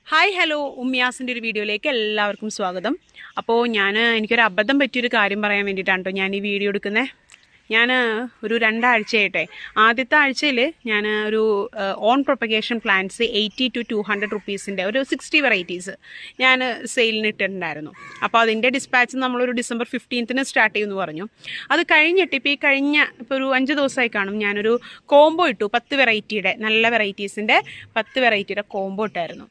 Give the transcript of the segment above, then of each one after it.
Hi hello ഉമ്മിയാസിൻ്റെ ഒരു വീഡിയോയിലേക്ക് എല്ലാവർക്കും സ്വാഗതം. അപ്പോൾ എനിക്കൊരു അബദ്ധം പറ്റിയൊരു കാര്യം പറയാൻ വേണ്ടിയിട്ടാണ് കേട്ടോ ഞാൻ ഈ വീഡിയോ എടുക്കുന്നത്. ഞാൻ ഒരു 2 ആഴ്ചയായിട്ടെ ആദ്യത്തെ ആഴ്ചയിൽ ഞാൻ ഒരു ഓൺ പ്രൊപ്പഗേഷൻ പ്ലാന്റ്സ് 80 to 200 റുപ്പീസിൻ്റെ ഒരു 60 വെറൈറ്റീസ് ഞാൻ സെയിലിന് ഇട്ടിട്ടുണ്ടായിരുന്നു. അപ്പോൾ അതിൻ്റെ ഡിസ്പാച്ച് നമ്മളൊരു ഡിസംബർ 15th സ്റ്റാർട്ട് ചെയ്യുമെന്ന് പറഞ്ഞു. അത് കഴിഞ്ഞിട്ട് ഇപ്പോൾ ഒരു 5 ദിവസമായി കാണും ഞാനൊരു കോംബോ ഇട്ടു. 10 വെറൈറ്റിയുടെ നല്ല വെറൈറ്റീസിൻ്റെ 10 വെറൈറ്റിയുടെ കോംബോ ഇട്ടായിരുന്നു.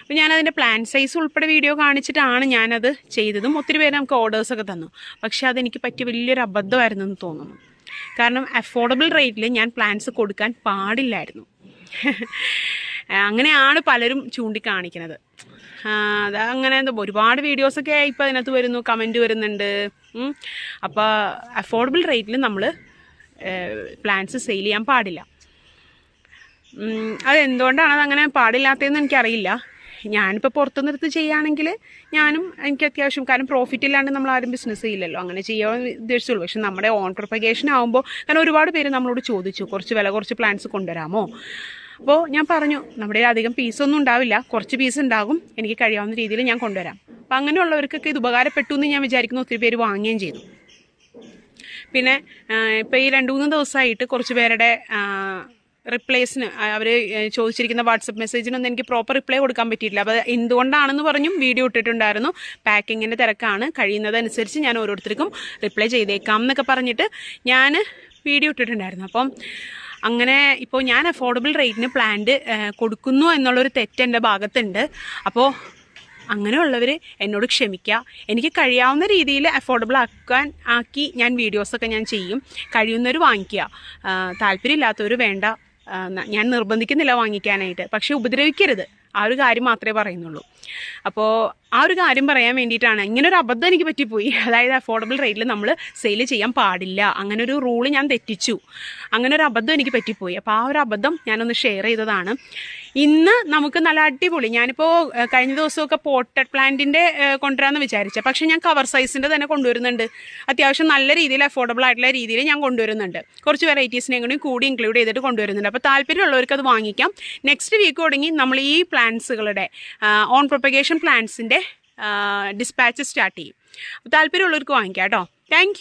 അപ്പോൾ ഞാനതിൻ്റെ പ്ലാൻ സൈസ് ഉൾപ്പെടെ വീഡിയോ കാണിച്ചിട്ടാണ് ഞാനത് ചെയ്തതും. ഒത്തിരി പേര് നമുക്ക് ഓർഡേഴ്സൊക്കെ തന്നു. പക്ഷേ അതെനിക്ക് പറ്റിയ വലിയൊരു അബദ്ധമായിരുന്നു എന്ന് തോന്നുന്നു. കാരണം അഫോർഡബിൾ റേറ്റിൽ ഞാൻ പ്ലാൻസ് കൊടുക്കാൻ പാടില്ലായിരുന്നു. അങ്ങനെയാണ് പലരും ചൂണ്ടിക്കാണിക്കുന്നത്. അതങ്ങനെ ഒരുപാട് വീഡിയോസൊക്കെ ഇപ്പോൾ അതിനകത്ത് വരുന്നു, കമൻറ്റ് വരുന്നുണ്ട്. അപ്പോൾ അഫോർഡബിൾ റേറ്റിൽ നമ്മൾ പ്ലാൻസ് സെയിൽ ചെയ്യാൻ പാടില്ല. അതെന്തുകൊണ്ടാണ് അതങ്ങനെ പാടില്ലാത്തതെന്ന് എനിക്കറിയില്ല. ഞാനിപ്പോൾ പുറത്തുനിന്നെടുത്ത് ചെയ്യുകയാണെങ്കിൽ എനിക്ക് അത്യാവശ്യം, കാരണം പ്രോഫിറ്റ് ഇല്ലാണ്ട് നമ്മൾ ആരും ബിസിനസ് ചെയ്യില്ലല്ലോ, അങ്ങനെ ചെയ്യാൻ ഉദ്ദേശിച്ചുള്ളൂ. പക്ഷെ നമ്മുടെ ഓൺ പ്രൊപ്പഗേഷൻ ആകുമ്പോൾ, കാരണം ഒരുപാട് പേര് നമ്മളോട് ചോദിച്ചു കുറച്ച് പ്ലാന്റ്സ് കൊണ്ടുവരാമോ. അപ്പോൾ ഞാൻ പറഞ്ഞു നമ്മുടെ അധികം പീസൊന്നും ഉണ്ടാവില്ല, കുറച്ച് പീസ് ഉണ്ടാകും, എനിക്ക് കഴിയാവുന്ന രീതിയിൽ ഞാൻ കൊണ്ടുവരാം. അപ്പോൾ അങ്ങനെയുള്ളവർക്കൊക്കെ ഇത് ഉപകാരപ്പെട്ടു എന്ന് ഞാൻ വിചാരിക്കുന്നു. ഒത്തിരി പേര് വാങ്ങുകയും ചെയ്തു. പിന്നെ ഇപ്പോൾ ഈ 2-3 ദിവസമായിട്ട് കുറച്ച് പേരുടെ റിപ്ലൈസിന് അവർ ചോദിച്ചിരിക്കുന്ന വാട്സപ്പ് മെസ്സേജിനൊന്നും എനിക്ക് പ്രോപ്പർ റിപ്ലൈ കൊടുക്കാൻ പറ്റിയിട്ടില്ല. അപ്പോൾ എന്തുകൊണ്ടാണെന്ന് പറഞ്ഞും വീഡിയോ ഇട്ടിട്ടുണ്ടായിരുന്നു. പാക്കിങ്ങിൻ്റെ തിരക്കാണ്, കഴിയുന്നതനുസരിച്ച് ഞാൻ ഓരോരുത്തർക്കും റിപ്ലൈ ചെയ്തേക്കാം എന്നൊക്കെ പറഞ്ഞിട്ട് ഞാൻ വീഡിയോ ഇട്ടിട്ടുണ്ടായിരുന്നു. അപ്പം അങ്ങനെ ഇപ്പോൾ ഞാൻ അഫോർഡബിൾ റേറ്റിന് പ്ലാന്റ് കൊടുക്കുന്നു എന്നുള്ളൊരു തെറ്റ് എൻ്റെ ഭാഗത്തുണ്ട്. അപ്പോൾ അങ്ങനെയുള്ളവർ എന്നോട് ക്ഷമിക്കുക. എനിക്ക് കഴിയാവുന്ന രീതിയിൽ അഫോർഡബിൾ ആക്കി ഞാൻ വീഡിയോസൊക്കെ ഞാൻ ചെയ്യും. കഴിയുന്നവർ വാങ്ങിക്കുക, താല്പര്യമില്ലാത്തവർ വേണ്ട. ഞാൻ നിർബന്ധിക്കുന്നില്ല വാങ്ങിക്കാനായിട്ട്, പക്ഷെ ഉപദ്രവിക്കരുത്. ആ ഒരു കാര്യം മാത്രമേ പറയുന്നുള്ളൂ. അപ്പോൾ ആ ഒരു കാര്യം പറയാൻ വേണ്ടിയിട്ടാണ്. ഇങ്ങനൊരു അബദ്ധം എനിക്ക് പറ്റിപ്പോയി. അതായത് അഫോർഡബിൾ റേറ്റിൽ നമ്മൾ സെയിൽ ചെയ്യാൻ പാടില്ല, അങ്ങനൊരു റൂള് ഞാൻ തെറ്റിച്ചു. അങ്ങനൊരു അബദ്ധം എനിക്ക് പറ്റിപ്പോയി. അപ്പോൾ ആ ഒരു അബദ്ധം ഞാനൊന്ന് ഷെയർ ചെയ്തതാണ്. ഇന്ന് നമുക്ക് നല്ല അടിപൊളി, ഞാനിപ്പോൾ കഴിഞ്ഞ ദിവസമൊക്കെ പോട്ടഡ് പ്ലാന്റിൻ്റെ കൊണ്ടുവരാമെന്ന് വിചാരിച്ചത്, പക്ഷേ ഞാൻ കവർ സൈസിൻ്റെ തന്നെ കൊണ്ടുവരുന്നുണ്ട്. അത്യാവശ്യം നല്ല രീതിയിൽ അഫോർഡബിൾ ആയിട്ടുള്ള രീതിയിൽ ഞാൻ കൊണ്ടുവരുന്നുണ്ട്. കുറച്ച് വെറൈറ്റീസിനെ കൂടി ഇൻക്ലൂഡ് ചെയ്തിട്ട് കൊണ്ടുവരുന്നുണ്ട്. അപ്പോൾ താല്പര്യമുള്ളവർക്ക് അത് വാങ്ങിക്കാം. നെക്സ്റ്റ് വീക്ക് തുടങ്ങി നമ്മൾ ഈ പ്ലാന്റ്സുകളുടെ ഓൺ പ്രൊപ്പഗേഷൻ പ്ലാന്റ്സിൻ്റെ ഡിസ്പാച്ച് സ്റ്റാർട്ട് ചെയ്യും. താല്പര്യമുള്ളവർക്ക് വാങ്ങിക്കാം കേട്ടോ. താങ്ക്